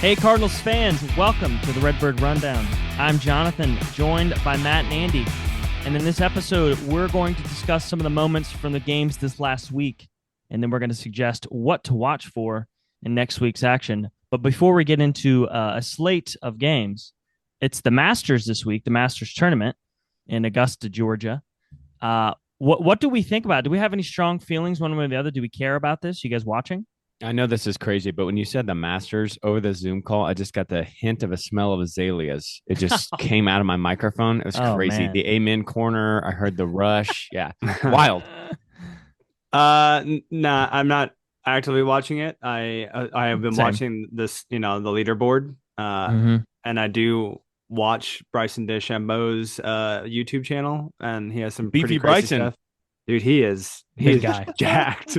Hey, Cardinals fans, welcome to the Redbird Rundown. I'm Jonathan, joined by Matt and Andy. And in this episode, we're going to discuss some of the moments from the games this last week. And then we're going to suggest what to watch for in next week's action. But before we get into a slate of games, it's the Masters this week, the Masters tournament in Augusta, Georgia. What do we think about it? Do we have any strong feelings one way or the other? Do we care about this? You guys watching? I know this is crazy, but when you said the Masters over the Zoom call, I just got the hint of a smell of azaleas. It just came out of my microphone. It was crazy. Man. The Amen corner. I heard the rush. Yeah. Wild. Nah, I'm not actively watching it. I have been watching this, the leaderboard. And I do watch Bryson DeChambeau's YouTube channel, and he has some Beefy pretty crazy Bryson stuff. Dude, he's guy. jacked.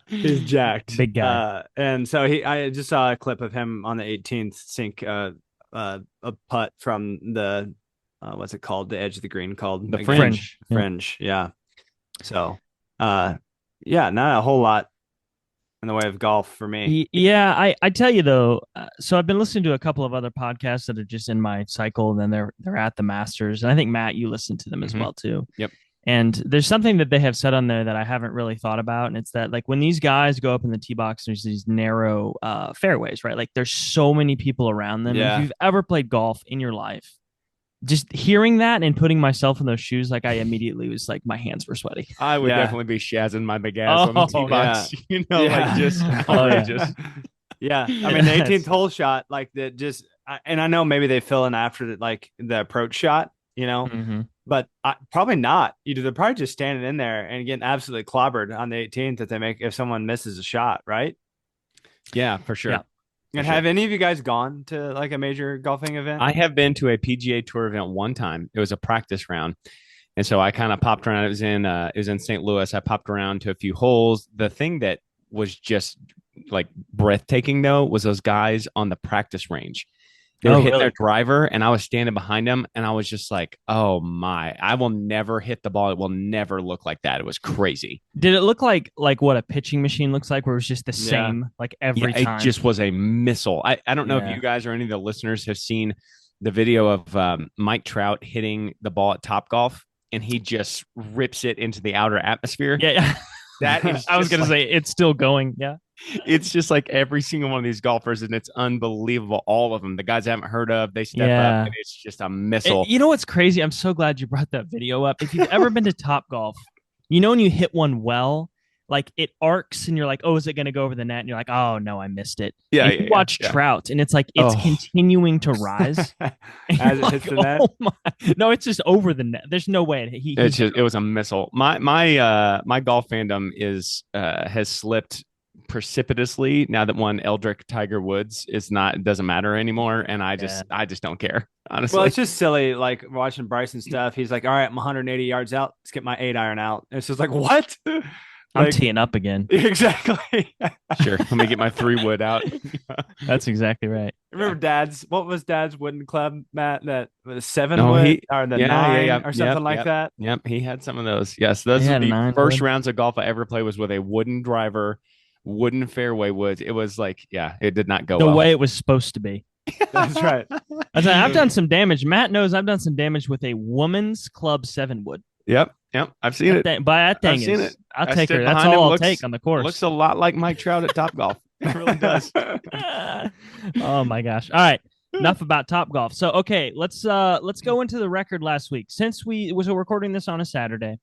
He's jacked. Big guy. And so I just saw a clip of him on the 18th sink a putt from the what's it called? The edge of the green called the fringe. Fringe. Yeah. So not a whole lot in the way of golf for me. Yeah, I tell you though, so I've been listening to a couple of other podcasts that are just in my cycle, and then they're at the Masters. And I think Matt, you listen to them as well too. Yep. And there's something that they have said on there that I haven't really thought about. And it's that, like, when these guys go up in the tee box, there's these narrow fairways, right? Like, there's so many people around them. Yeah. If you've ever played golf in your life, just hearing that and putting myself in those shoes, like, I immediately was like, my hands were sweaty. I would definitely be shazzing my big ass on the tee box. Yeah. I mean, the 18th hole shot, like that, just, and I know maybe they fill in after the approach shot, but probably not. They're probably just standing in there and getting absolutely clobbered on the 18th if someone misses a shot, right? Yeah, for sure. Yeah. And have any of you guys gone to like a major golfing event? I have been to a PGA Tour event one time. It was a practice round. And so I kind of popped around. It was in St. Louis. I popped around to a few holes. The thing that was just like breathtaking though was those guys on the practice range. They were hitting their driver, and I was standing behind them, and I was just like, oh my, I will never hit the ball. It will never look like that. It was crazy. Did it look like what a pitching machine looks like, where it was just the same like every time? It just was a missile. I don't know if you guys or any of the listeners have seen the video of Mike Trout hitting the ball at Topgolf, and he just rips it into the outer atmosphere. Yeah. That is I was going to say it's still going. Yeah. It's just like every single one of these golfers, and it's unbelievable. All of them, the guys I haven't heard of, they step up, and it's just a missile. You know what's crazy? I'm so glad you brought that video up. If you've ever been to Topgolf, when you hit one well, like it arcs, and you're like, oh, is it going to go over the net? And you're like, oh no, I missed it. Yeah. You watch Trout, and it's like it's continuing to rise as it hits the net. Oh my. No, it's just over the net. There's no way it was a missile. My golf fandom has slipped precipitously now that one Eldrick Tiger Woods doesn't matter anymore, and I just don't care, honestly. Well, it's just silly, like watching Bryson stuff. He's like, all right, I'm 180 yards out, let's get my 8-iron out. And it's just like, what? I'm teeing up again. Exactly. Sure, let me get my 3-wood out. That's exactly right. Remember what was Dad's wooden club, Matt? That was 7-wood or the 9 or something like that. Yep, he had some of those. Yes, those are the first rounds of golf I ever played, was with a wooden driver, wooden fairway woods. It was like, it did not go the well. way it was supposed to be. That's right. I've done some damage. Matt knows I've done some damage with a woman's club 7-wood. Yep, I've seen it. But that thing I'll take her. That's all I'll take on the course. Looks a lot like Mike Trout at Topgolf. It really does. Oh my gosh! All right, enough about Topgolf. So okay, let's go into the record last week. Since we was recording this on a Saturday,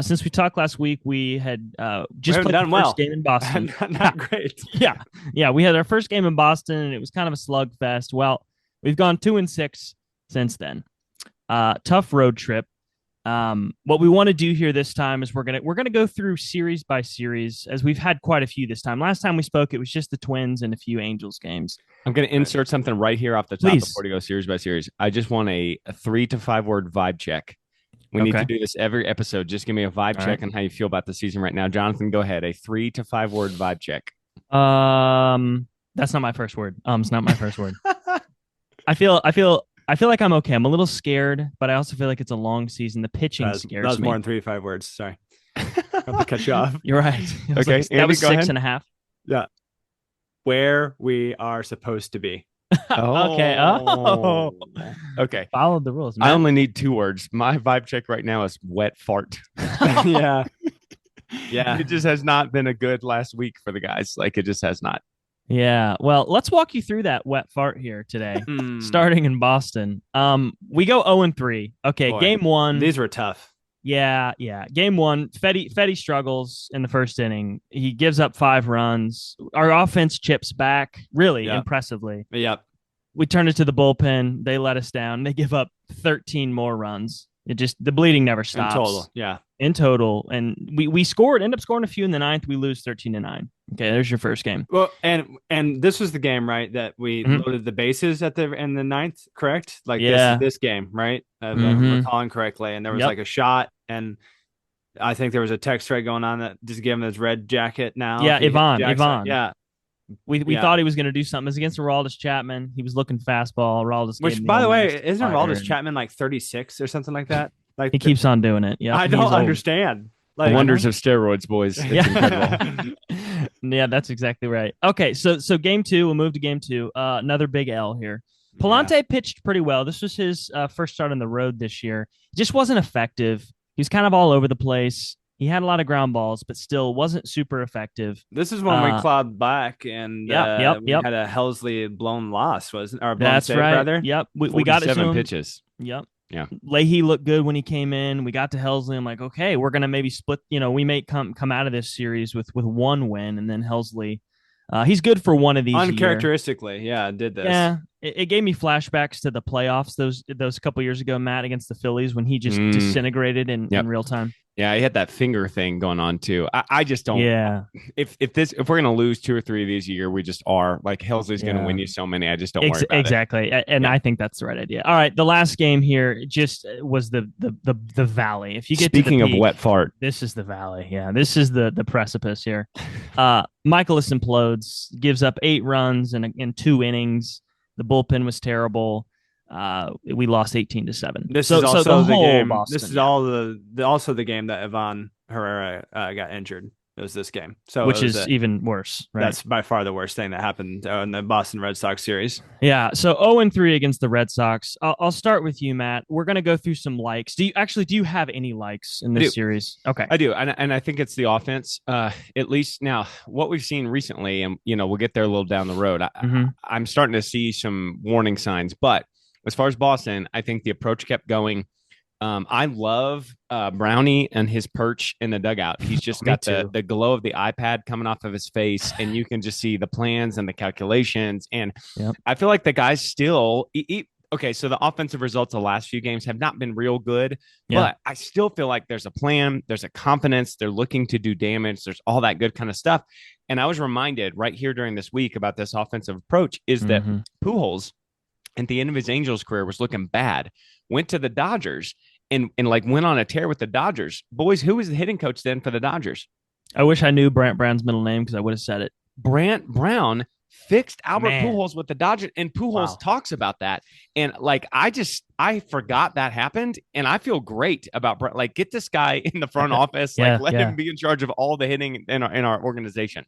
since we talked last week, we had just played the first game in Boston. Not great. Yeah. We had our first game in Boston, and it was kind of a slugfest. Well, we've gone 2-6 since then. Tough road trip. What we want to do here this time is we're gonna go through series by series, as we've had quite a few this time. Last time we spoke, it was just the Twins and a few Angels games. I'm gonna insert something right here off the top before we go series by series. I just want a 3 to 5 word vibe check. We need to do this every episode. Just give me a vibe check on how you feel about the season right now. Jonathan, go ahead. A 3 to 5 word vibe check. That's not my first word. It's not my first word. I feel like I'm okay. I'm a little scared, but I also feel like it's a long season. The pitching scares me. That was more than 3 to 5 words. Sorry. I have to cut you off. You're right. Okay. That was 6.5. Yeah. where we are supposed to be. Okay. Oh, Okay. Followed the rules. I only need 2 words. My vibe check right now is wet fart. Yeah. Yeah. It just has not been a good last week for the guys. Like, it just has not. Yeah. Well, let's walk you through that wet fart here today, starting in Boston. We go 0-3. Okay, Boy, game 1. These were tough. Yeah. Game 1, Fetty struggles in the first inning. He gives up 5 runs. Our offense chips back really impressively. Yep. We turn it to the bullpen. They let us down. They give up 13 more runs. The bleeding never stops. In total, yeah. In total, and we end up scoring a few in the 9th. We lose 13-9. Okay, there's your first game. Well, and this was the game, right, that we loaded the bases in the 9th, correct? Like this game, right? If I'm recalling correctly, and there was like a shot, and I think there was a text thread going on that just gave him his red jacket now. Yeah, Ivan. Yeah. We thought he was going to do something. It was against Aroldis Chapman. He was looking fastball. Aroldis, which, by the way, isn't Aroldis Chapman like 36 or something like that? Like he keeps on doing it. Yeah, I don't understand. Like, the wonders of steroids, boys. It's incredible. Yeah, that's exactly right. Okay, so game 2, we'll move to game 2. Another big L here. Pallante pitched pretty well. This was his first start on the road this year. Just wasn't effective. He was kind of all over the place. He had a lot of ground balls, but still wasn't super effective. This is when we clawed back and we had a Helsley blown loss, wasn't or blown save, right. Rather? Yep, we got it to 7 pitches. Yep. Yeah. Leahy looked good when he came in. We got to Helsley. I'm like, okay, we're gonna maybe split. We may come out of this series with 1 win, and then Helsley. He's good for one of these. Uncharacteristically, did this. Yeah, it gave me flashbacks to the playoffs those couple years ago, Matt, against the Phillies when he just disintegrated in real time. Yeah, he had that finger thing going on too. I just don't. Yeah. If we're gonna lose 2 or 3 of these a year, we just are. Like Helsley's gonna win you so many. I just don't worry about exactly. And I think that's the right idea. All right, the last game here just was the valley. If you get speaking to the peak, of wet fart, this is the valley. Yeah, this is the precipice here. Mikolas implodes, gives up 8 runs in 2 innings. The bullpen was terrible. We lost 18-7. This is also the game. Boston, this is also the game that Ivan Herrera got injured. It was this game, which is even worse. Right? That's by far the worst thing that happened in the Boston Red Sox series. Yeah. So 0-3 against the Red Sox. I'll start with you, Matt. We're gonna go through some likes. Do you have any likes in this series? Okay, I do, and I think it's the offense. At least now, what we've seen recently, and we'll get there a little down the road. I'm starting to see some warning signs, but as far as Boston, I think the approach kept going. I love Brownie and his perch in the dugout. He's just got the glow of the iPad coming off of his face, and you can just see the plans and the calculations. And I feel like the guys still okay. So the offensive results the last few games have not been real good, but I still feel like there's a plan, there's a confidence, they're looking to do damage, there's all that good kind of stuff. And I was reminded right here during this week about this offensive approach is that Pujols at the end of his Angels career was looking bad, went to the Dodgers and like went on a tear with the Dodgers. Boys, who was the hitting coach then for the Dodgers? I wish I knew Brant Brown's middle name because I would have said it. Brant Brown fixed Albert Pujols with the Dodgers, and Pujols talks about that. And like, I forgot that happened, and I feel great about Brant. Like, get this guy in the front office, let him be in charge of all the hitting in our organization.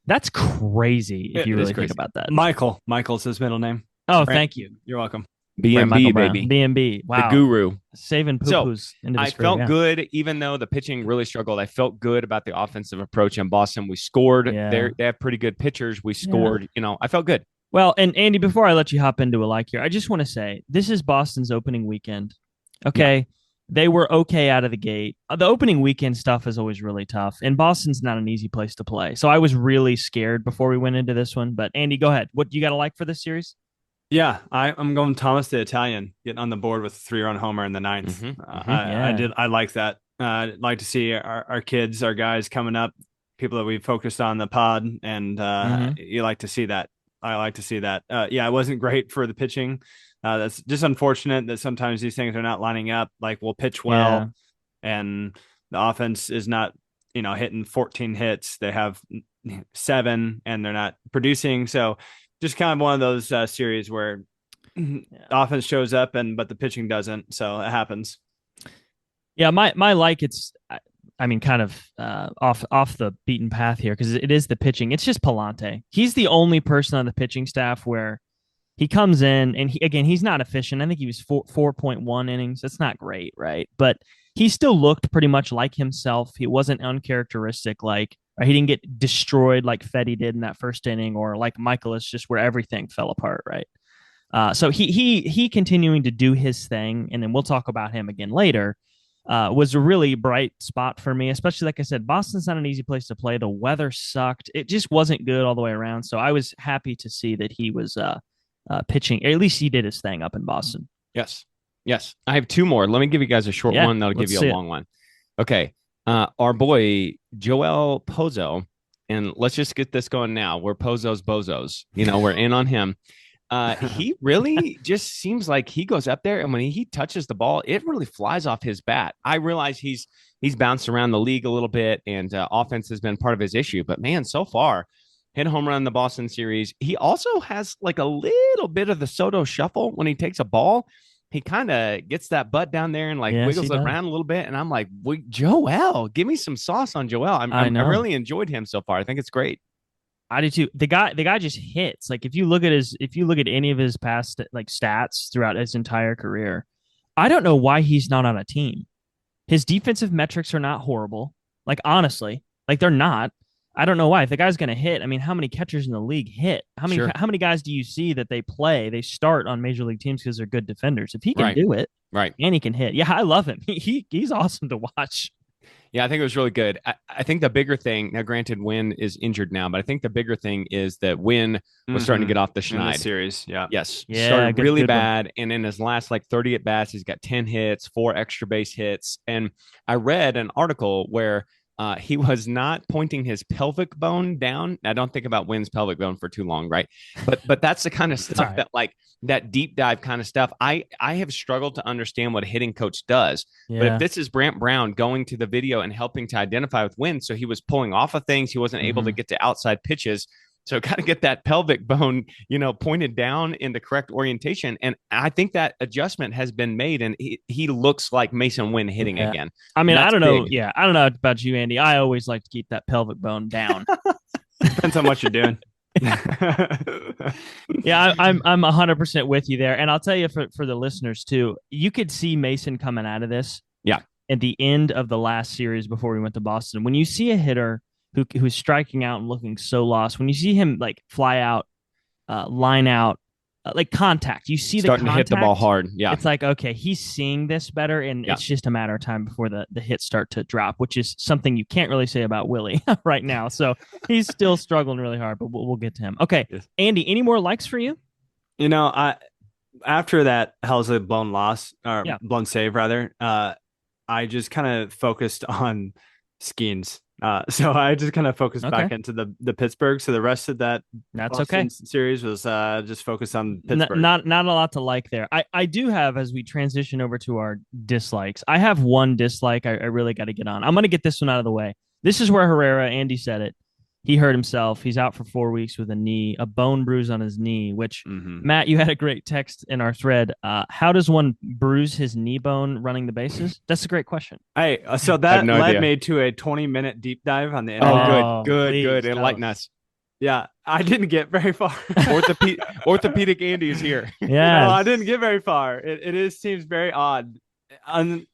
That's crazy if you really think about that. Michael's his middle name. Oh, thank you. You're welcome. BMB, baby. BMB. Wow. The guru. Saving poo-poos into the felt good, even though the pitching really struggled. I felt good about the offensive approach in Boston. We scored. They have pretty good pitchers. We scored. I felt good. Well, and Andy, before I let you hop into a like here, I just want to say this is Boston's opening weekend. Okay. Yeah. They were okay out of the gate. The opening weekend stuff is always really tough, and Boston's not an easy place to play. So I was really scared before we went into this one. But Andy, go ahead. What you got to like for this series? Yeah, I'm going Thomas the Italian getting on the board with a 3-run homer in the 9th. I like that. I'd like to see our kids, our guys coming up, people that we've focused on the pod, and you like to see that. I like to see that. It wasn't great for the pitching. That's just unfortunate that sometimes these things are not lining up. Like, we'll pitch well, and the offense is not, hitting 14 hits. They have 7, and they're not producing. So just kind of one of those series where offense shows up but the pitching doesn't. So it happens. Yeah, my like, I mean, kind of off the beaten path here because it is the pitching. It's just Pallante. He's the only person on the pitching staff where he comes in and he's not efficient. I think he was 4.1 innings. That's not great, right? But he still looked pretty much like himself. He wasn't uncharacteristic, he didn't get destroyed like Fetty did in that first inning, or like Mikolas, just where everything fell apart, right? So he continuing to do his thing, and then we'll talk about him again later. Was a really bright spot for me, especially like I said, Boston's not an easy place to play. The weather sucked; it just wasn't good all the way around. So I was happy to see that he was pitching. At least he did his thing up in Boston. Yes. I have two more. Let me give you guys a short one. That'll give you a long one. Okay. Our boy Joel Pozo, and let's just get this going now. We're Pozo's bozos. We're in on him. He really just seems like he goes up there, and when he touches the ball, it really flies off his bat. I realize he's bounced around the league a little bit, and offense has been part of his issue. But man, so far, hit a home run in the Boston series. He also has like a little bit of the Soto shuffle when he takes a ball. He kind of gets that butt down there and wiggles it around a little bit. And I'm like, Joel, give me some sauce on Joel. I really enjoyed him so far. I think it's great. I do too. The guy just hits. Like if you look at any of his past stats throughout his entire career, I don't know why he's not on a team. His defensive metrics are not horrible. Honestly, they're not. I don't know why. If the guy's going to hit, I mean, how many catchers in the league hit? How many guys do you see that they start on major league teams because they're good defenders? If he can do it, right, and he can hit, I love him. He's awesome to watch. Yeah, I think it was really good. I think the bigger thing, now granted, Wynn is injured now, but I think the bigger thing is that Wynn was starting to get off the schneid. Series, yeah. Yes. Yeah, started really good bad. One. And in his last 30 at-bats, he's got 10 hits, 4 extra base hits. And I read an article where he was not pointing his pelvic bone down. I don't think about Wynn's pelvic bone for too long, right? But that's the kind of stuff that that deep dive kind of stuff. I have struggled to understand what a hitting coach does. Yeah. But if this is Brant Brown going to the video and helping to identify with Wynn, so he was pulling off of things, he wasn't able to get to outside pitches. So got to get that pelvic bone, pointed down in the correct orientation. And I think that adjustment has been made, and he looks like Mason Wynn hitting again. I mean, I don't know. Yeah, I don't know about you, Andy. I always like to keep that pelvic bone down. Depends on what you're doing. Yeah, I'm 100% with you there. And I'll tell you for the listeners too, you could see Mason coming out of this. Yeah. At the end of the last series before we went to Boston, when you see a hitter who's striking out and looking so lost, when you see him fly out, line out, contact, you see starting the to hit the ball hard. Yeah. It's okay, he's seeing this better, and it's just a matter of time before the hits start to drop, which is something you can't really say about Willie right now. So he's still struggling really hard, but we'll get to him. Okay. Yes. Andy, any more likes for you? After that Helsley blown loss, or blown save rather, I just kind of focused on Skeens. So I just kind of focused back into the Pittsburgh. So the rest of that's Boston series was just focused on Pittsburgh. Not a lot to like there. I do have, as we transition over to our dislikes, I have one dislike I really got to get on. I'm going to get this one out of the way. This is where Herrera, Andy said it. He hurt himself. He's out for 4 weeks with a bone bruise on his knee, which, Matt, you had a great text in our thread. How does one bruise his knee bone running the bases? That's a great question. Hey, so that led me to a 20-minute deep dive on the internet. Oh, good. Enlighten us. Yeah, I didn't get very far. Orthopedic Andy is here. Yeah, no, I didn't get very far. It seems very odd.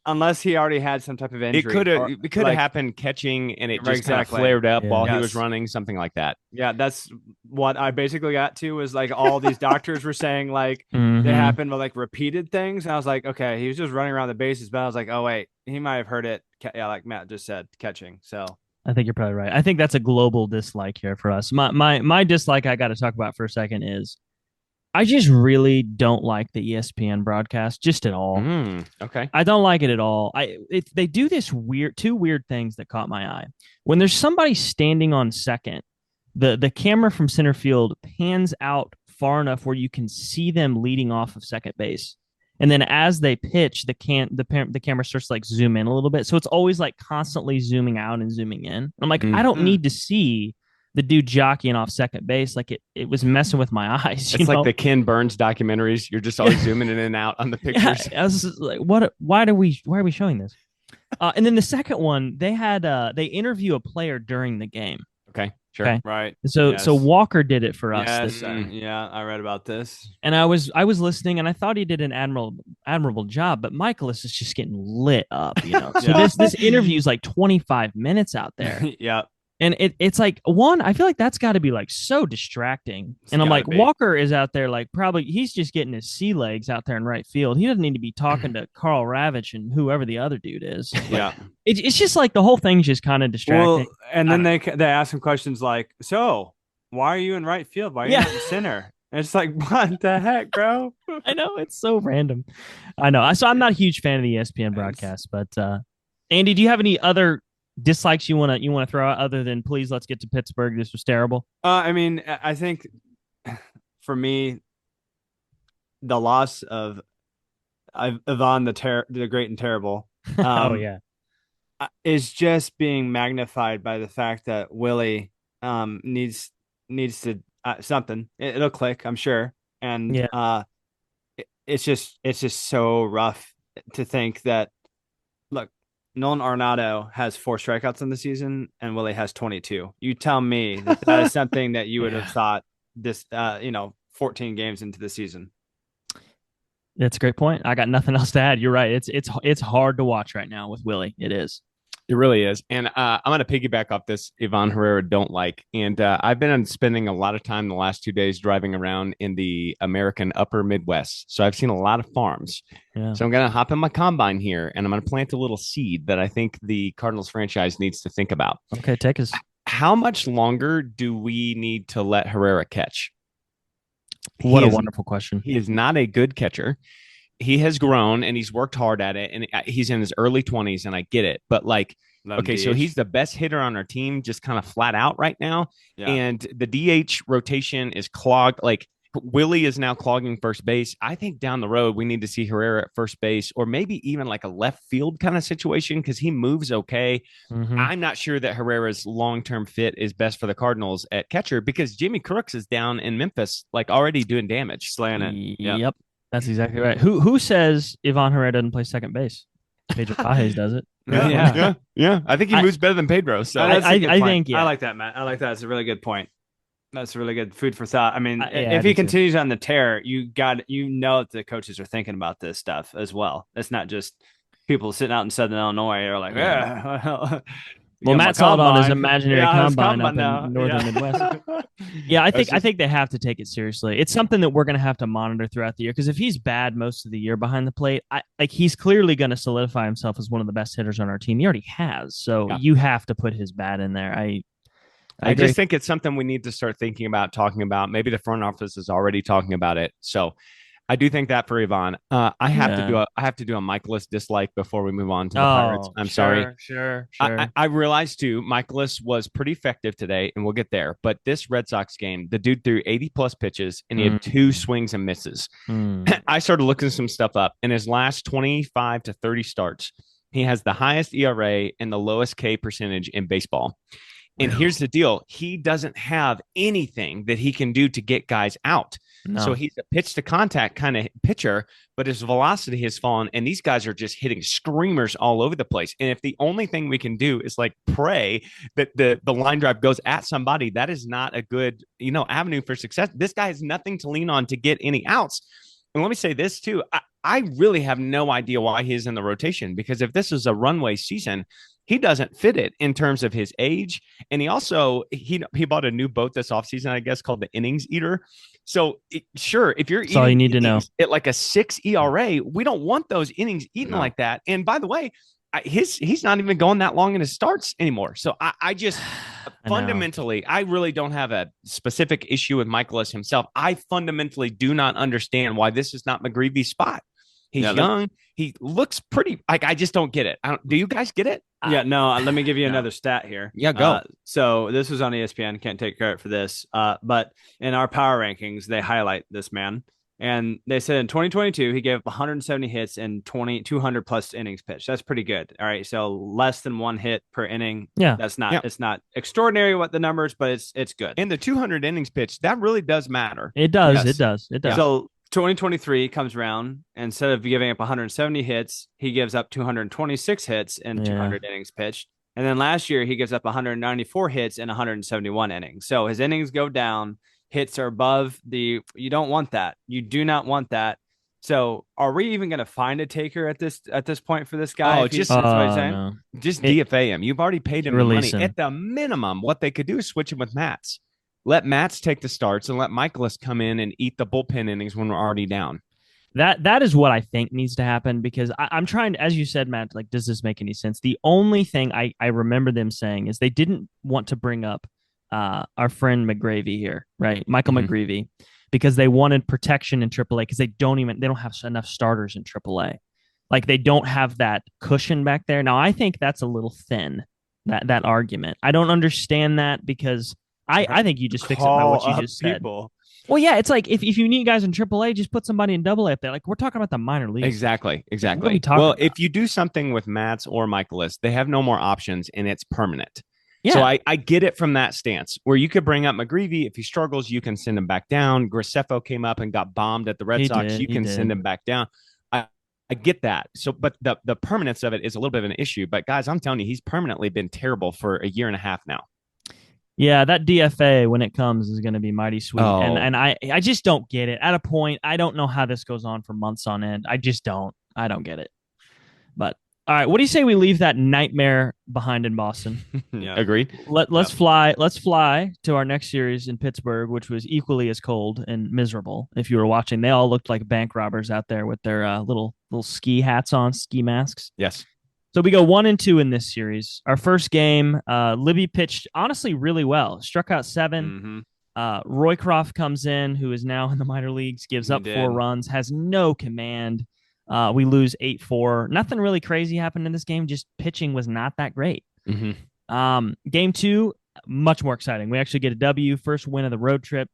Unless he already had some type of injury. It could have happened catching, and it just kind of flared up while he was running, something like that. Yeah, that's what I basically got to, was all these doctors were saying they happened with repeated things. And I was like, okay, he was just running around the bases, but I was like, oh wait, he might have hurt it. Yeah, like Matt just said, catching. So I think you're probably right. I think that's a global dislike here for us. My dislike I got to talk about for a second is I just really don't like the ESPN broadcast, just at all. Okay. I don't like it at all. They do this two weird things that caught my eye. When there's somebody standing on second, the camera from center field pans out far enough where you can see them leading off of second base. And then as they pitch, the camera starts to zoom in a little bit. So it's always constantly zooming out and zooming in. I'm like, I don't need to see the dude jockeying off second base. It was messing with my eyes. It's like the Ken Burns documentaries. You're just always zooming in and out on the pictures. Yeah, I was just like, why are we showing this? And then the second one, they interview a player during the game. Okay, sure. Okay. Right. So Walker did it for us. Yes. Yeah, I read about this. And I was listening, and I thought he did an admirable job. But Mikolas is just getting lit up, So this interview is like 25 minutes out there. Yeah. And it's like, one, I feel like that's got to be like so distracting. And I'm like, Walker is out there like probably he's just getting his sea legs out there in right field. He doesn't need to be talking to Carl Ravitch and whoever the other dude is. Yeah. It's just like the whole thing's just kind of distracting. Well, and then they ask him questions like, so why are you in right field? Why are you not in center? And it's like, what the heck, bro? I know, it's so random. I know. So I'm not a huge fan of the ESPN broadcast, but Andy, do you have any other dislikes you want to throw out other than please let's get to Pittsburgh? This was terrible. I mean, I think for me, the loss of Ivan the Great and Terrible. Oh yeah, is just being magnified by the fact that Willie needs to something. It'll click, I'm sure, and it's just so rough to think that. Look, Nolan Arenado has 4 strikeouts in the season, and Willie has 22. You tell me that is something that you would have thought this, 14 games into the season. That's a great point. I got nothing else to add. You're right. It's hard to watch right now with Willie. It is. It really is. And I'm going to piggyback off this Ivan Herrera don't like. And I've been spending a lot of time the last 2 days driving around in the American upper Midwest. So I've seen a lot of farms. Yeah. So I'm going to hop in my combine here and I'm going to plant a little seed that I think the Cardinals franchise needs to think about. Okay, take us. How much longer do we need to let Herrera catch? What a wonderful question. He is not a good catcher. He has grown and he's worked hard at it, and he's in his early 20s, and I get it. But like, okay, so he's the best hitter on our team, just kind of flat out right now. Yeah. And the DH rotation is clogged. Like, Willie is now clogging first base. I think down the road we need to see Herrera at first base, or maybe even like a left field kind of situation because he moves okay. Mm-hmm. I'm not sure that Herrera's long-term fit is best for the Cardinals at catcher because Jimmy Crooks is down in Memphis, like already doing damage. Slaying it. Yep. That's exactly right. Who says Ivan Herrera doesn't play second base? Pedro Pages does it. Yeah. I think he moves better than Pedro. So I think I like that, Matt. I like that. It's a really good point. That's really good food for thought. I mean, if he continues on the tear, that the coaches are thinking about this stuff as well. It's not just people sitting out in Southern Illinois are like, well, Matt saw it on his imaginary combine up in northern Midwest. I think they have to take it seriously. It's something that we're going to have to monitor throughout the year because if he's bad most of the year behind the plate, he's clearly going to solidify himself as one of the best hitters on our team. He already has, so you have to put his bat in there. I just think it's something we need to start thinking about, talking about. Maybe the front office is already talking about it. So I do think that for Ivan, I have to do a Mikolas dislike before we move on to the Pirates. I'm sorry. Sure. I realized too, Mikolas was pretty effective today, and we'll get there. But this Red Sox game, the dude threw 80 plus pitches, and he had 2 swings and misses. I started looking some stuff up. In his last 25 to 30 starts, he has the highest ERA and the lowest K percentage in baseball. And here's the deal. He doesn't have anything that he can do to get guys out. No. So he's a pitch to contact kind of pitcher, but his velocity has fallen. And these guys are just hitting screamers all over the place. And if the only thing we can do is like pray that the line drive goes at somebody, that is not a good, avenue for success. This guy has nothing to lean on to get any outs. And let me say this too. I really have no idea why he's in the rotation, because if this is a runway season, he doesn't fit it in terms of his age. And he also, he bought a new boat this offseason, I guess, called the Innings Eater. So sure, if you're eating all you need to know at like a 6 ERA, we don't want those innings eaten like that. And by the way, he's not even going that long in his starts anymore. So I just fundamentally, I really don't have a specific issue with Mikolas himself. I fundamentally do not understand why this is not McGreevy's spot. He's young. He looks pretty. I just don't get it. Do you guys get it? Yeah, no. Let me give you another stat here. Yeah, go. So this was on ESPN. Can't take credit for this. But in our power rankings, they highlight this man. And they said in 2022, he gave up 170 hits and 200 plus innings pitched. That's pretty good. All right. So less than 1 hit per inning. Yeah. That's not, it's not extraordinary what the numbers, but it's good. And the 200 innings pitched, that really does matter. It does. Yes. It does. So 2023 comes around. Instead of giving up 170 hits, he gives up 226 hits in 200 innings pitched. And then last year, he gives up 194 hits in 171 innings. So his innings go down. Hits are above you don't want that. You do not want that. So are we even going to find a taker at this point for this guy? Just no. Just DFA him. You've already paid him the money. At the minimum, what they could do is switch him with Matz. Let Matz take the starts and let Mikolas come in and eat the bullpen innings when we're already down. That is what I think needs to happen, because I'm trying, as you said, Matt, like, does this make any sense? The only thing I remember them saying is they didn't want to bring up our friend McGravy here, right? Michael McGreevy, because they wanted protection in AAA, because they don't have enough starters in AAA. Like, they don't have that cushion back there. Now, I think that's a little thin, that argument. I don't understand that, because I think you just fix it by what you just said. Well, yeah, it's like if you need guys in AAA, just put somebody in AA up there. Like, we're talking about the minor leagues. Exactly. Well, if you do something with Matz or Mikolas, they have no more options, and it's permanent. Yeah. So I get it from that stance, where you could bring up McGreevy. If he struggles, you can send him back down. Graceffo came up and got bombed at the Red Sox. You can send him back down. I get that. So, but the permanence of it is a little bit of an issue. But guys, I'm telling you, he's permanently been terrible for a year and a half now. Yeah, that DFA, when it comes, is going to be mighty sweet. Oh. And I just don't get it. At a point, I don't know how this goes on for months on end. I just don't. I don't get it. But all right, what do you say we leave that nightmare behind in Boston? Yeah. Agreed. Let's fly. Let's fly to our next series in Pittsburgh, which was equally as cold and miserable. If you were watching, they all looked like bank robbers out there with their little ski hats on, ski masks. Yes. So we go 1-2 in this series. Our first game, Libby pitched honestly really well. Struck out 7. Roycroft comes in, who is now in the minor leagues, gives up 4 runs, has no command. We lose 8-4. Nothing really crazy happened in this game. Just pitching was not that great. Game 2, much more exciting. We actually get a W, first win of the road trip.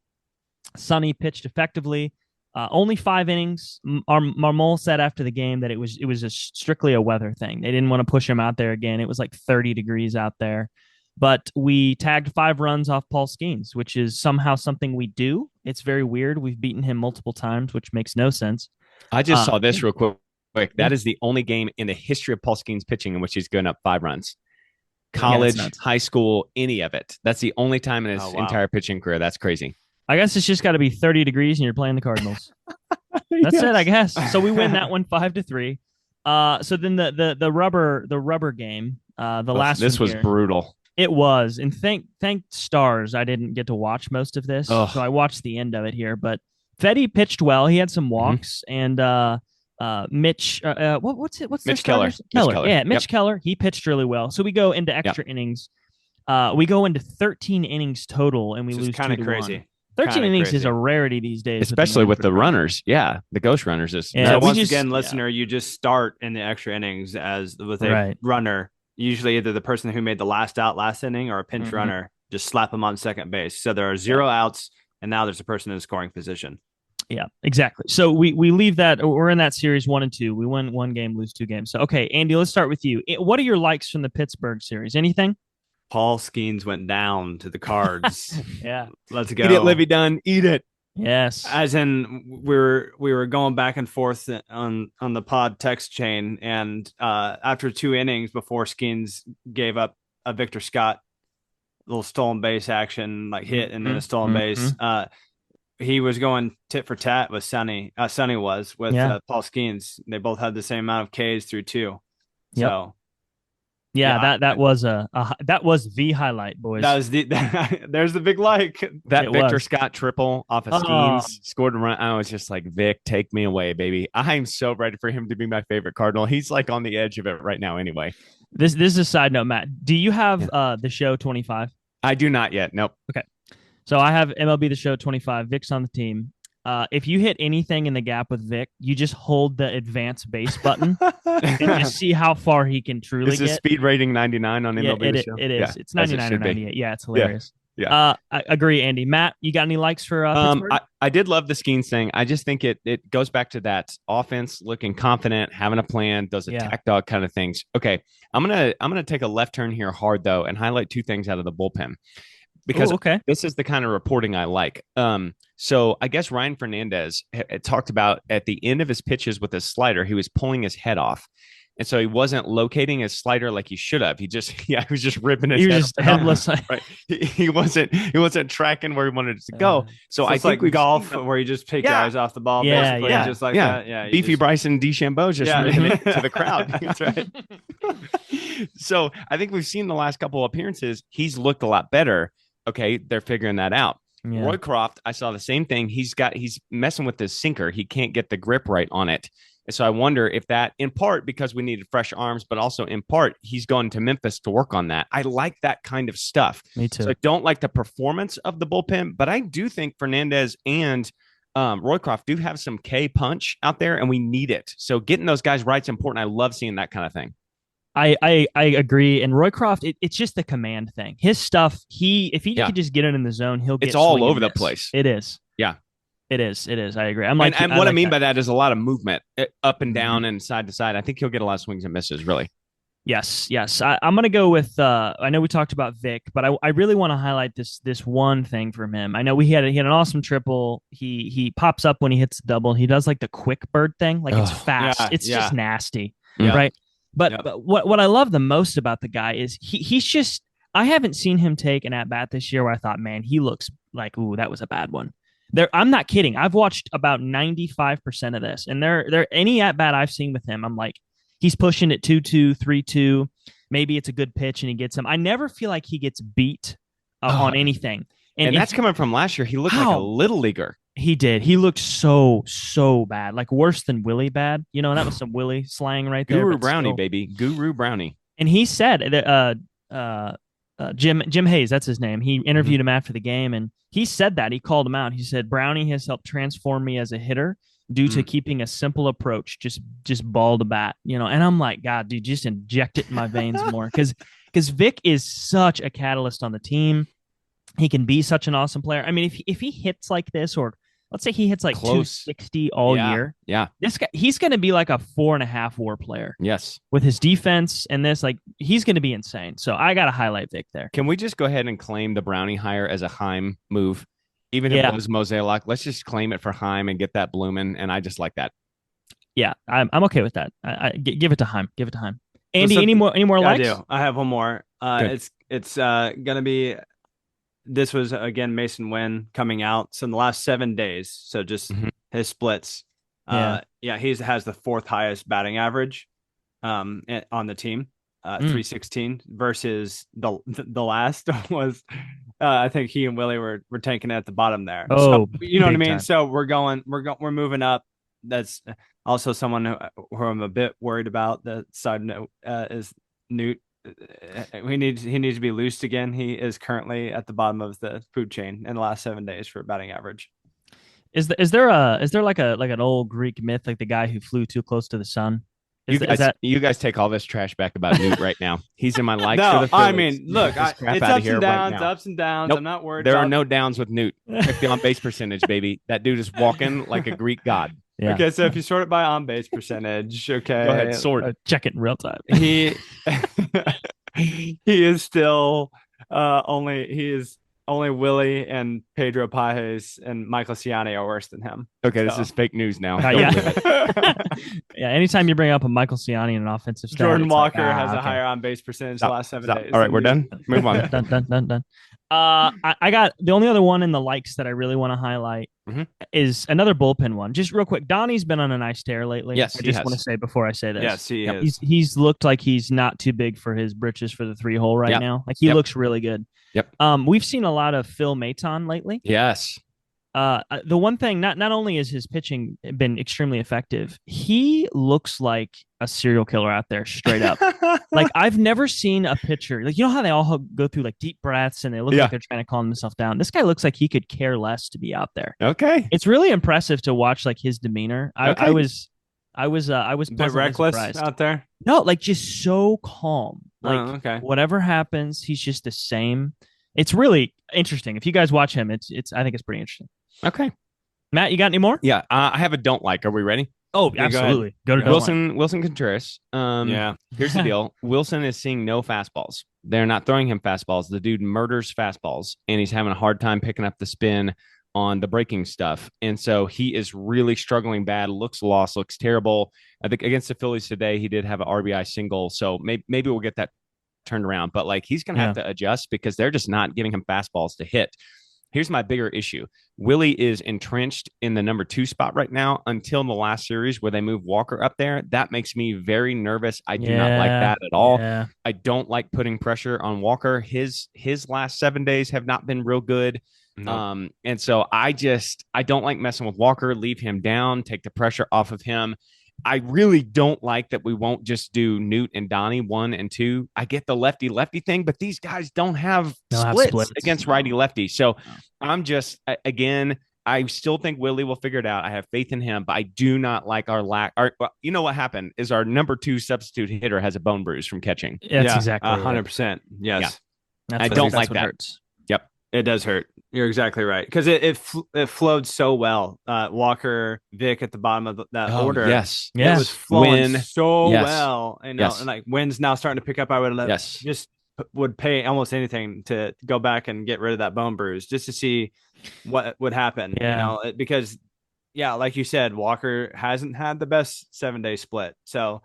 Sonny pitched effectively. Only 5 innings. Marmol said after the game that it was just strictly a weather thing. They didn't want to push him out there again. It was like 30 degrees out there. But we tagged 5 runs off Paul Skeens, which is somehow something we do. It's very weird. We've beaten him multiple times, which makes no sense. I just saw this real quick. That is the only game in the history of Paul Skeens pitching in which he's given up 5 runs. College, high school, any of it. That's the only time in his entire pitching career. That's crazy. I guess it's just got to be 30 degrees and you're playing the Cardinals. That's it, I guess. So we win that one 5-3. So then the rubber game, last this was brutal. It was, and thank stars I didn't get to watch most of this, so I watched the end of it here. But Fetty pitched well. He had some walks, and Mitch, what's Mitch Keller? Keller. Yeah, Mitch Keller. He pitched really well. So we go into extra innings. We go into 13 innings total, and we lose. Kind of crazy. 13 innings is a rarity these days, especially with the runners. Yeah, the ghost runners. So once again, listener, you just start in the extra innings with a runner. Usually, either the person who made the last out last inning or a pinch runner. Just slap them on second base. So there are 0 outs, and now there's a person in scoring position. Yeah, exactly. So we leave that. We're in that series 1-2. We win 1 game, lose 2 games. So okay, Andy, let's start with you. What are your likes from the Pittsburgh series? Anything? Paul Skeens went down to the Cards. Yeah. Let's go. Eat it, Livy Dunn. Eat it. Yes. As in, we were going back and forth on the pod text chain, and after 2 innings before Skeens gave up a Victor Scott little stolen base action, like hit and then a stolen base, he was going tit for tat with Sonny. Sonny was with Paul Skeens. They both had the same amount of Ks through 2. Yep. So. Yeah, that was that was the highlight, boys. That was there's the big like. That Victor Scott triple off of Skeens scored a run. I was just like, Vic, take me away, baby. I'm so ready for him to be my favorite Cardinal. He's like on the edge of it right now anyway. This is a side note, Matt. Do you have the show 25? I do not yet. Nope. Okay. So I have MLB The Show 25. Vic's on the team. If you hit anything in the gap with Vic, you just hold the advanced base button and just see how far he can truly get. Is speed rating 99 on MLB The Show? It is. Yeah, it's 99 or 98. Yeah, it's hilarious. Yeah. I agree, Andy. Matt, you got any likes for Pittsburgh? I did love the Skeens thing. I just think it goes back to that offense looking confident, having a plan, those attack dog kind of things. Okay, I'm gonna take a left turn here hard though and highlight 2 things out of the bullpen. because okay. this is the kind of reporting I like. So I guess Ryan Fernandez talked about at the end of his pitches with his slider, he was pulling his head off. And so he wasn't locating his slider like he should have. He was just ripping his He was head just headless. right. He wasn't tracking where he wanted it to go. So I think like golf where you just take your eyes off the ball, basically, just like that. Yeah, Beefy Bryson DeChambeau just ripping it to the crowd. That's right. So I think we've seen the last couple of appearances. He's looked a lot better. Okay, they're figuring that out. Yeah. Roycroft, I saw the same thing. He's messing with his sinker. He can't get the grip right on it. And so I wonder if that, in part, because we needed fresh arms, but also in part, he's going to Memphis to work on that. I like that kind of stuff. Me too. So I don't like the performance of the bullpen, but I do think Fernandez and Roycroft do have some K punch out there, and we need it. So getting those guys right is important. I love seeing that kind of thing. I agree. And Roycroft, it's just the command thing. His stuff, if he could just get it in the zone, he'll get it's all over the place. It is. Yeah. It is. I agree. And what I mean by that is a lot of movement up and down and side to side. I think he'll get a lot of swings and misses, really. Yes. I'm going to go with, I know we talked about Vic, but I really want to highlight this one thing from him. I know he had an awesome triple. He pops up when he hits the double. He does like the quick bird thing. Like it's fast. It's just nasty. Yeah. Right. But what I love the most about the guy is he's just, I haven't seen him take an at-bat this year where I thought, man, he looks like, ooh, that was a bad one. I'm not kidding. I've watched about 95% of this, and there any at bat I've seen with him, I'm like, he's pushing it 2-2, 3-2. Maybe it's a good pitch and he gets him. I never feel like he gets beat on anything. And that's coming from last year. He looked like a little leaguer. He did. He looked so bad, like worse than Willie bad. You know, that was some Willie slang right there. Guru Brownie, baby. Guru Brownie. And he said Jim Hayes, that's his name. He interviewed him after the game, and he said that. He called him out. He said, Brownie has helped transform me as a hitter due to keeping a simple approach, just ball to bat, you know. And I'm like, God, dude, just inject it in my veins more. Because Vic is such a catalyst on the team. He can be such an awesome player. I mean, if he hits like this, or let's say he hits like 260 all year. Yeah. This guy, he's going to be like a 4.5 WAR player. Yes. With his defense and this, like, he's going to be insane. So I got to highlight Vic there. Can we just go ahead and claim the Brownie hire as a Heim move? Even if it was Mosaic, let's just claim it for Heim and get that blooming. And I just like that. Yeah, I'm okay with that. Give it to Heim. Give it to Heim. Andy, any more likes? I do. I have one more. It's going to be. This was, again, Mason Wynn coming out. So in the last 7 days, so just his splits. He has the fourth highest batting average on the team, 316, versus the last was, I think he and Willie were tanking it at the bottom there. Oh, so, you know what I mean? Time. So we're moving up. That's also someone who I'm a bit worried about. The side note is Newt. He needs to be loosed again. He is currently at the bottom of the food chain in the last 7 days for batting average. Is there like an old Greek myth, like the guy who flew too close to the sun? You guys take all this trash back about Newt right now. He's in my likes. No, for the Phillies. I mean, look, it's ups and downs. Nope. I'm not worried. There are no downs with Newt. Check the on base percentage, baby. That dude is walking like a Greek god. Yeah. Okay, so if you sort it by on base percentage, okay, go ahead, sort. Check it in real time. He is still only Willie and Pedro Pages and Michael Ciani are worse than him. Okay, this is fake news now. Yeah. Anytime you bring up a Michael Ciani in an offensive stat, Jordan Walker has a higher on base percentage the last 7 days. All right, we're done. Move on. Done. I got the only other one in the likes that I really want to highlight is another bullpen one. Just real quick, Donnie's been on a nice tear lately. Yes, I just want to say before I say this. Yes, he is. He's looked like he's not too big for his britches for the 3-hole right now. Like he looks really good. Yep. We've seen a lot of Phil Maton lately. Yes. The one thing, not only is his pitching been extremely effective, he looks like a serial killer out there, straight up. Like I've never seen a pitcher, like, you know how they all go through like deep breaths and they look like they're trying to calm themselves down. This guy looks like he could care less to be out there. Okay. It's really impressive to watch like his demeanor. I was bit reckless surprised out there. No, like just so calm. Like whatever happens, he's just the same. It's really interesting. If you guys watch him, it's I think it's pretty interesting. Okay. Matt, you got any more? Yeah, I have a don't like. Are we ready? Oh, Yeah, absolutely. Go to Wilson Contreras. Here's the deal. Wilson is seeing no fastballs. They're not throwing him fastballs. The dude murders fastballs, and he's having a hard time picking up the spin on the breaking stuff. And so he is really struggling bad, looks lost, looks terrible. I think against the Phillies today, he did have an RBI single. So maybe we'll get that turned around. But like he's going to have to adjust because they're just not giving him fastballs to hit. Here's my bigger issue. Willie is entrenched in the number 2 spot right now until the last series where they move Walker up there. That makes me very nervous. I do not like that at all. Yeah. I don't like putting pressure on Walker. His last 7 days have not been real good. No. And so I don't like messing with Walker. Leave him down, take the pressure off of him. I really don't like that we won't just do Newt and Donnie 1 and 2. I get the lefty thing, but these guys don't have splits against righty lefty. So I'm just, again, I still think Willie will figure it out. I have faith in him, but I do not like our lack. You know what happened is our number 2 substitute hitter has a bone bruise from catching. That's exactly 100%. Yes. Yeah. I don't like that. Hurts. Yep. It does hurt. You're exactly right. Because it flowed so well. Walker, Vic at the bottom of that order. Yes. It was flowing so well. And, and like Wynn's now starting to pick up. I would just would pay almost anything to go back and get rid of that bone bruise just to see what would happen. Yeah. Because like you said, Walker hasn't had the best 7-day split. So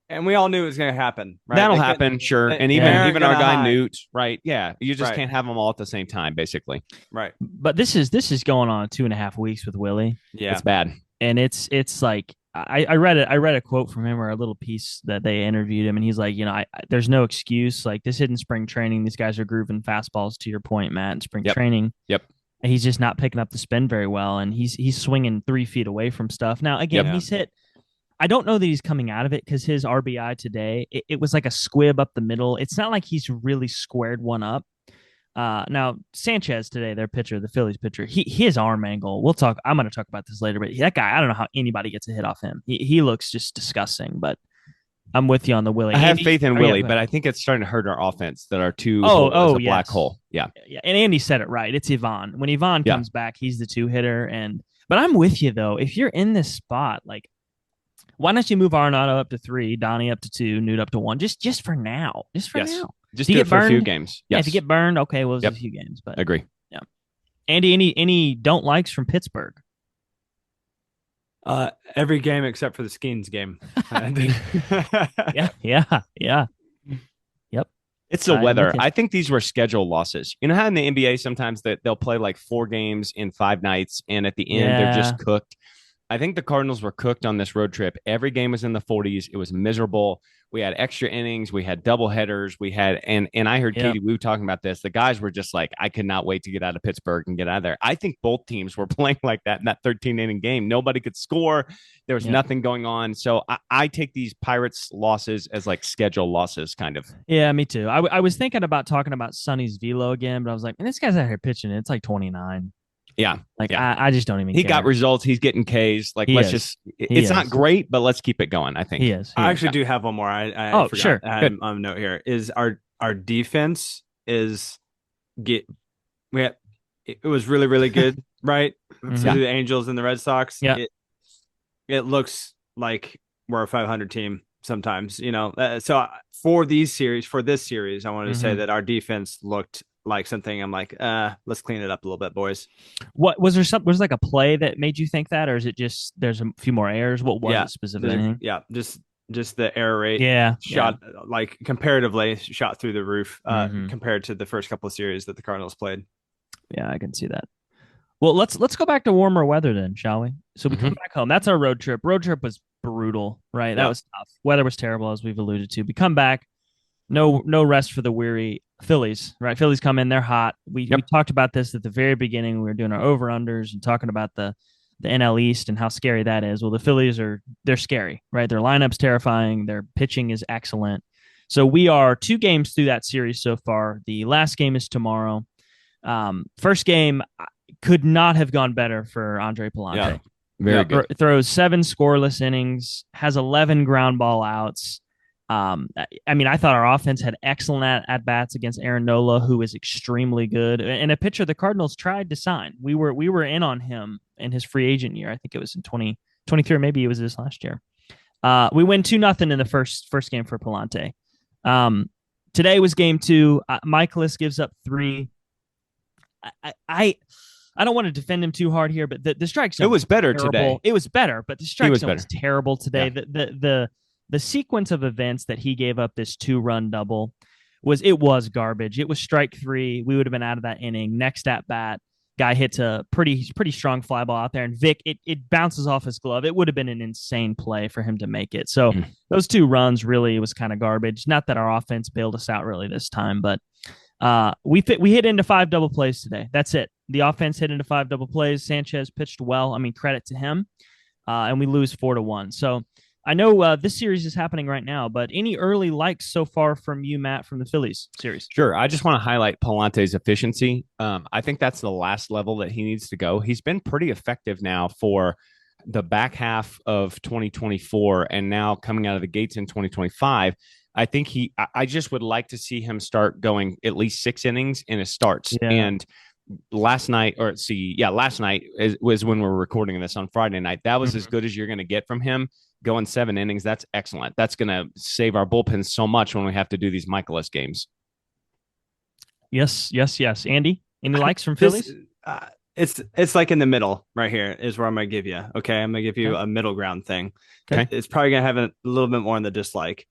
and we all knew it was going to happen. Right? That'll happen, sure. And even our guy Newt, right? Yeah, you just can't have them all at the same time, basically. Right. But this is going on 2.5 weeks with Willie. Yeah, it's bad. And it's like I read it. I read a quote from him or a little piece that they interviewed him, and he's like, there's no excuse. Like this isn't spring training. These guys are grooving fastballs. To your point, Matt, in spring training. Yep. And he's just not picking up the spin very well, and he's swinging 3 feet away from stuff. Now again, he's hit. I don't know that he's coming out of it because his RBI today, it was like a squib up the middle. It's not like he's really squared one up. Now, Sanchez today, their pitcher, the Phillies pitcher, his arm angle, I'm going to talk about this later, but that guy, I don't know how anybody gets a hit off him. He looks just disgusting, but I'm with you on the Willie. I have faith in Willie, but I think it's starting to hurt our offense that our 2 is a black hole. Yeah. And Andy said it right. It's Ivan. When Ivan comes back, he's the 2 hitter. But I'm with you, though. If you're in this spot, like, why don't you move Arenado up to 3, Donnie up to 2, Newt up to 1, just for now? Just for now. Just do it for a few games. Yeah, if you get burned, okay, well, it's a few games. But agree. Yeah. Andy, any don't likes from Pittsburgh? Every game except for the Skeens game. Yeah. Yep. It's the weather. I think these were scheduled losses. You know how in the NBA sometimes that they'll play like 4 games in 5 nights, and at the end they're just cooked. I think the Cardinals were cooked on this road trip. Every game was in the 40s. It was miserable. We had extra innings. We had double headers. We had, and I heard Katie Wu talking about this. The guys were just like, I could not wait to get out of Pittsburgh and get out of there. I think both teams were playing like that in that 13-inning game. Nobody could score. There was nothing going on. So I take these Pirates losses as like schedule losses, kind of. Yeah, me too. I was thinking about talking about Sonny's velo again, but I was like, man, this guy's out here pitching. It's like 29. Yeah. I just don't even He care. got results. He's getting Ks. Like, it's not great, but let's keep it going, I think. He is. I actually do have one more. I forgot. Sure. I had a note here. Is our defense it was really, really good, right? To the Angels and the Red Sox. Yeah. It looks like we're a 500 team sometimes, So for this series, I wanted to say that our defense looked like something. I'm like, let's clean it up a little bit, boys. What was there? Was like a play that made you think that, or is it just there's a few more errors? What was it specifically? Just the error rate. Shot like comparatively shot through the roof compared to the first couple of series that the Cardinals played. Yeah, I can see that. Well, let's go back to warmer weather then, shall we? So we come back home. That's our road trip. Road trip was brutal, right? That was tough. Weather was terrible, as we've alluded to. We come back. No rest for the weary. Phillies, right? Phillies come in, they're hot. We talked about this at the very beginning. We were doing our over-unders and talking about the NL East and how scary that is. Well, the Phillies they're scary, right? Their lineup's terrifying. Their pitching is excellent. So we are 2 games through that series so far. The last game is tomorrow. First game could not have gone better for Andre Pallante. Yeah, very good. Throws 7 scoreless innings, has 11 ground ball outs. I thought our offense had excellent at-bats against Aaron Nola, who is extremely good, and a pitcher the Cardinals tried to sign. We were in on him in his free agent year. I think it was in 23, or maybe it was this last year. We win 2-0 in the first game for Pallante. Today was game 2. Mikolas gives up 3. I don't want to defend him too hard here, but the strike zone. It was better terrible. Today. It was better, but the strike zone was terrible today. Yeah. The sequence of events that he gave up this 2-run double was garbage. It was strike 3. We would have been out of that inning. Next at bat, guy hits a pretty strong fly ball out there, and Vic it bounces off his glove. It would have been an insane play for him to make it. So those 2 runs really was kind of garbage. Not that our offense bailed us out really this time, but we hit into 5 double plays today. That's it. The offense hit into 5 double plays. Sanchez pitched well. I mean, credit to him. And we lose 4-1. So I know this series is happening right now, but any early likes so far from you, Matt, from the Phillies series? Sure. I just want to highlight Pallante's efficiency. I think that's the last level that he needs to go. He's been pretty effective now for the back half of 2024 and now coming out of the gates in 2025. I think I just would like to see him start going at least 6 innings in his starts. Yeah. And last night was when we were recording this on Friday night. That was as good as you're going to get from him. Going 7 innings, that's excellent. That's going to save our bullpen so much when we have to do these Mikolas games. Yes. Andy, any likes from Phillies? It's like in the middle right here is where I'm going to give you. Okay, I'm going to give you a middle ground thing. Okay, it's probably going to have a little bit more on the dislike.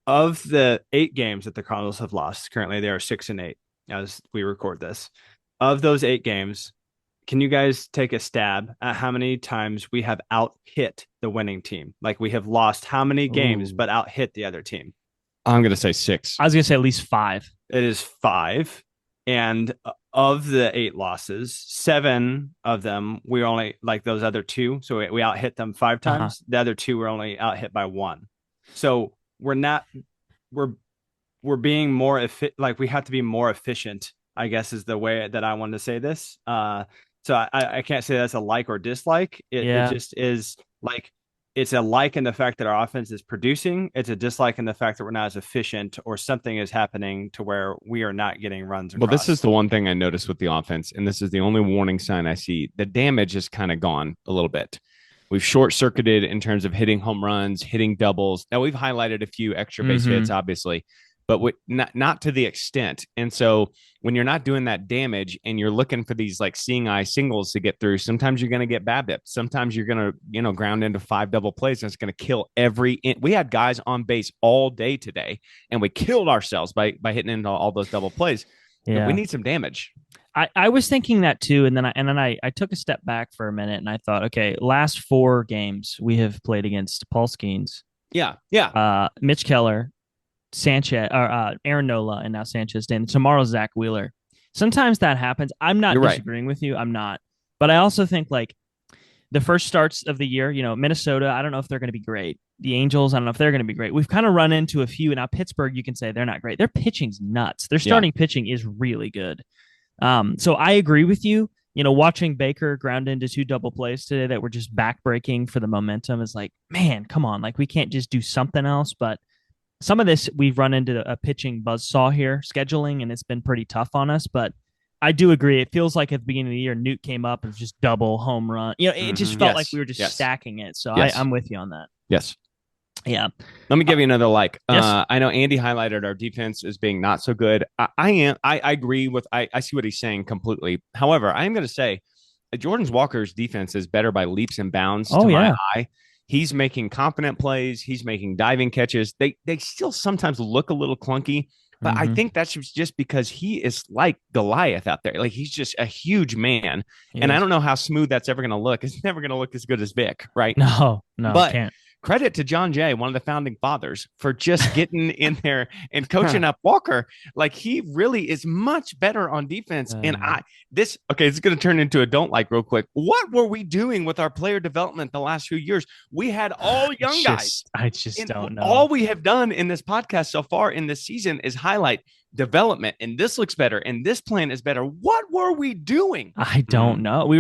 Of the 8 games that the Cardinals have lost, currently they are 6-8 as we record this. Of those 8 games, can you guys take a stab at how many times we have out-hit the winning team? Like we have lost how many games but out-hit the other team? I'm going to say 6. I was going to say at least 5. It is 5. And of the 8 losses, 7 of them, we only like those other 2. So we out-hit them 5 times. The other 2 were only out-hit by 1. So we're being more like we have to be more efficient, I guess is the way that I wanted to say this. So I can't say that's a like or dislike. It just is like it's a like in the fact that our offense is producing. It's a dislike in the fact that we're not as efficient or something is happening to where we are not getting runs across. Well, this is the one thing I noticed with the offense, and this is the only warning sign I see. The damage is kind of gone a little bit. We've short-circuited in terms of hitting home runs, hitting doubles. Now, we've highlighted a few extra base hits, obviously, but not to the extent. And so when you're not doing that damage and you're looking for these like seeing eye singles to get through, sometimes you're going to get BABIP. Sometimes you're going to, ground into 5 double plays and it's going to kill we had guys on base all day today and we killed ourselves by hitting into all those double plays. Yeah. We need some damage. I was thinking that too. And then I took a step back for a minute and I thought, okay, last 4 games we have played against Paul Skeens. Yeah. Yeah. Mitch Keller, Sanchez, or Aaron Nola, and now Sanchez. And tomorrow's Zach Wheeler. Sometimes that happens. I'm not disagreeing with you. I'm not. But I also think like the first starts of the year, Minnesota, I don't know if they're going to be great. The Angels, I don't know if they're going to be great. We've kind of run into a few. Now Pittsburgh, you can say they're not great. Their pitching's nuts. Their starting pitching is really good. So I agree with you. Watching Baker ground into 2 double plays today that were just backbreaking for the momentum is like, man, come on. Like we can't just do something else. But some of this, we've run into a pitching buzzsaw here, scheduling, and it's been pretty tough on us. But I do agree. It feels like at the beginning of the year, Newt came up and was just double home run. It just felt like we were just stacking it. So I'm with you on that. Yes. Yeah. Let me give you another like. Yes. I know Andy highlighted our defense as being not so good. I agree with. I see what he's saying completely. However, I am going to say Jordan Walker's defense is better by leaps and bounds to my eye. He's making confident plays. He's making diving catches. They still sometimes look a little clunky, but I think that's just because he is like Goliath out there. Like he's just a huge man. And I don't know how smooth that's ever going to look. It's never going to look as good as Vic, right? No, but it can't. Credit to John Jay, one of the founding fathers, for just getting in there and coaching up Walker. Like he really is much better on defense. And this is going to turn into a don't like real quick. What were we doing with our player development the last few years? We had all young guys. I just don't know. All we have done in this podcast so far in this season is highlight development, and this looks better, and this plan is better. What were we doing? I don't know.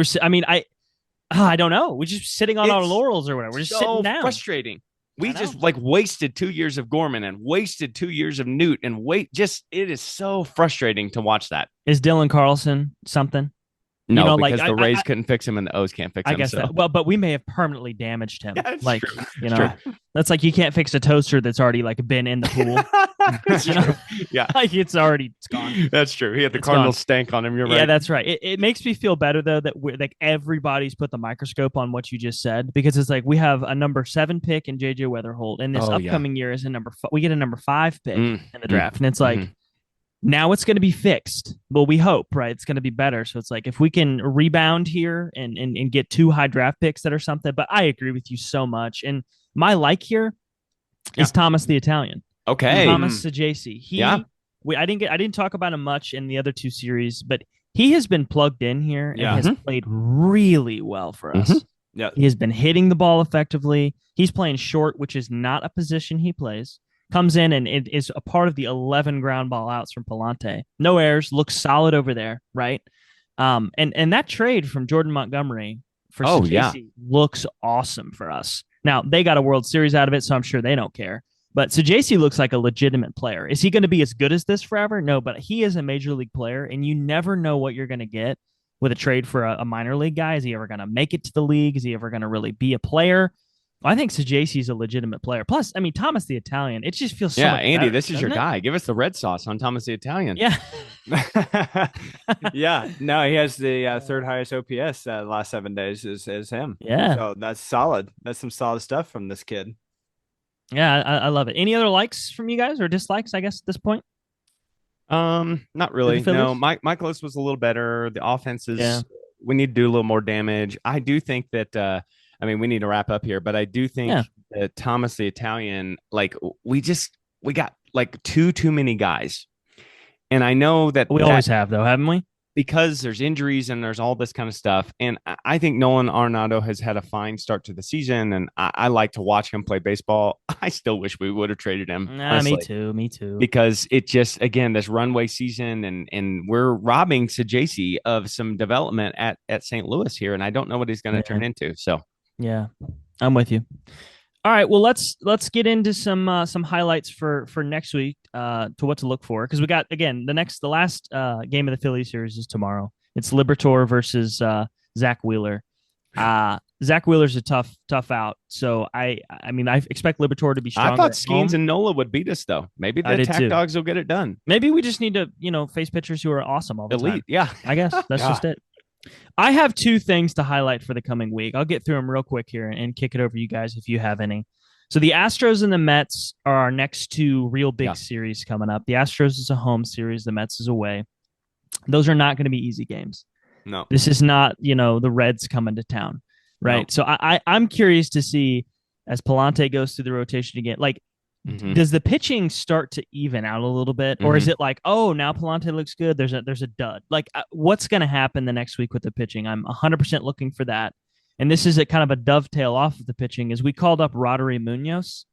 I don't know. We're just sitting on our laurels or whatever. We're just sitting down. Frustrating. We just wasted 2 years of Gorman and wasted 2 years of Newt and it is so frustrating to watch that. Is Dylan Carlson something? No, because the Rays couldn't fix him and the O's can't fix him. I guess so. that. Well, but we may have permanently damaged him. Yeah, like, true. That's like you can't fix a toaster that's already like been in the pool. Yeah, like it's gone. That's true. He had the Cardinals stank on him. You're right. Yeah, that's right. It makes me feel better though that like everybody's put the microscope on what you just said, because it's like we have a number 7 pick in JJ Weatherholt, and this upcoming year is we get a number 5 pick in the draft, and it's like. Now it's going to be fixed. Well, we hope, right? It's going to be better. So it's like if we can rebound here and get 2 high draft picks that are something. But I agree with you so much. And my here is Thomas the Italian. Okay, Thomas Saggese. I didn't talk about him much in the other 2 series, but he has been plugged in here and has played really well for us. Yeah, he has been hitting the ball effectively. He's playing short, which is not a position he plays. Comes in and it is a part of the 11 ground ball outs from Pallante. No errors, looks solid over there, right? And that trade from Jordan Montgomery for Saggese looks awesome for us. Now, they got a World Series out of it, so I'm sure they don't care. But Saggese looks like a legitimate player. Is he going to be as good as this forever? No, but he is a major league player, and you never know what you're going to get with a trade for a minor league guy. Is he ever going to make it to the league? Is he ever going to really be a player? I think Saggese is a legitimate player. Plus, I mean, Thomas the Italian, it just feels so much Andy, better, this is your guy. Give us the red sauce on Thomas the Italian. Yeah. Yeah. No, he has the third highest OPS the last 7 days is him. Yeah. So that's solid. That's some solid stuff from this kid. Yeah, I love it. Any other likes from you guys or dislikes, I guess, at this point? Not really. No, Mikolas was a little better. The offenses, we need to do a little more damage. I do think that we need to wrap up here, but I do think that Thomas the Italian, like we got like too many guys. And I know that we always have though, haven't we? Because there's injuries and there's all this kind of stuff. And I think Nolan Arenado has had a fine start to the season, and I like to watch him play baseball. I still wish we would have traded him. Me too. Because it just, again, this runway season, and we're robbing Saggese of some development at St. Louis here, and I don't know what he's going to turn into. So. Yeah, I'm with you. All right, well let's get into some highlights for next week to what to look for, because we got again the last game of the Phillies series is tomorrow. It's Liberatore versus Zach Wheeler. Zach Wheeler's a tough out, so I expect Liberatore to be strong. I thought Skeens and Nola would beat us though. Maybe the attack dogs will get it done. Maybe we just need to face pitchers who are awesome all the time. Elite, yeah. I guess that's just it. I have 2 things to highlight for the coming week. I'll get through them real quick here and kick it over to you guys if you have any. So the Astros and the Mets are our next 2 real big series coming up. The Astros is a home series. The Mets is away. Those are not going to be easy games. No. This is not, the Reds coming to town, right? No. So I'm curious to see, as Pallante goes through the rotation again, like, does the pitching start to even out a little bit, or is it like, oh, now Pallante looks good, there's a dud? Like, what's going to happen the next week with the pitching? I'm 100% looking for that. And this is a kind of a dovetail off of the pitching, is we called up Roddery Munoz.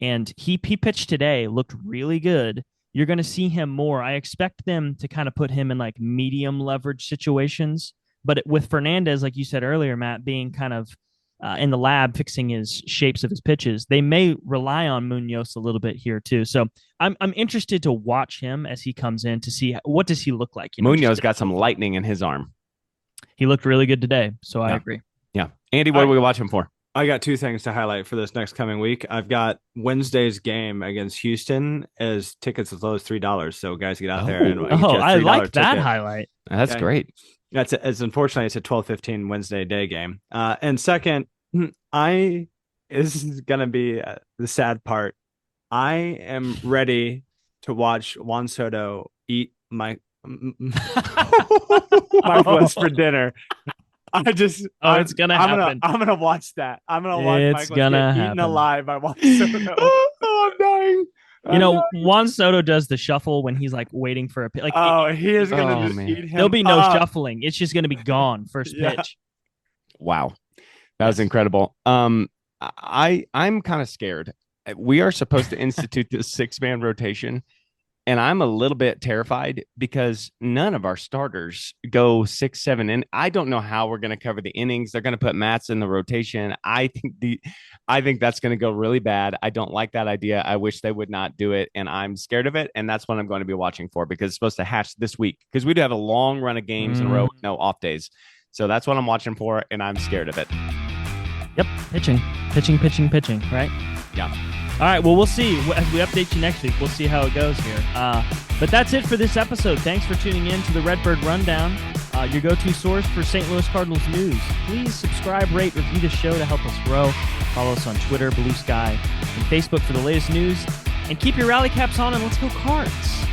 And he pitched today, looked really good. You're going to see him more. I expect them to kind of put him in like medium leverage situations, but with Fernandez, like you said earlier, Matt, being kind of in the lab fixing his shapes of his pitches, they may rely on Munoz a little bit here too. So I'm interested to watch him as he comes in to see what does he look like. Munoz got some lightning in his arm. He looked really good today, so I agree. Yeah, Andy, what are we watching for? I got 2 things to highlight for this next coming week. I've got Wednesday's game against Houston as tickets as low as $3. So guys, get out there and I like that highlight. That's great. It's unfortunately it's a 12:15 Wednesday day game. And second, this is gonna be the sad part. I am ready to watch Juan Soto eat Mikolas for dinner. It's gonna happen. I'm gonna watch that. I'm gonna watch Mikolas get eaten alive by Juan Soto. I'm dying. Juan Soto does the shuffle when he's like waiting for a pitch. Like, he is gonna just eat him. There'll be no shuffling. It's just gonna be gone first pitch. Wow, that was incredible. I'm kind of scared. We are supposed to institute this 6-man rotation, And I'm a little bit terrified because none of our starters go 6-7 in. I don't know how we're going to cover the innings. They're going to put Matz in the rotation. I think that's going to go really bad. I don't like that idea. I wish they would not do it, and I'm scared of it. And that's what I'm going to be watching for, because it's supposed to hatch this week, because we do have a long run of games in a row with no off days. So that's what I'm watching for, and I'm scared of it. Yep, pitching, right? Yeah. All right, well, we'll see. As we update you next week, we'll see how it goes here. But that's it for this episode. Thanks for tuning in to the Redbird Rundown, your go-to source for St. Louis Cardinals news. Please subscribe, rate, review the show to help us grow. Follow us on Twitter, Blue Sky, and Facebook for the latest news. And keep your rally caps on, and let's go Cards.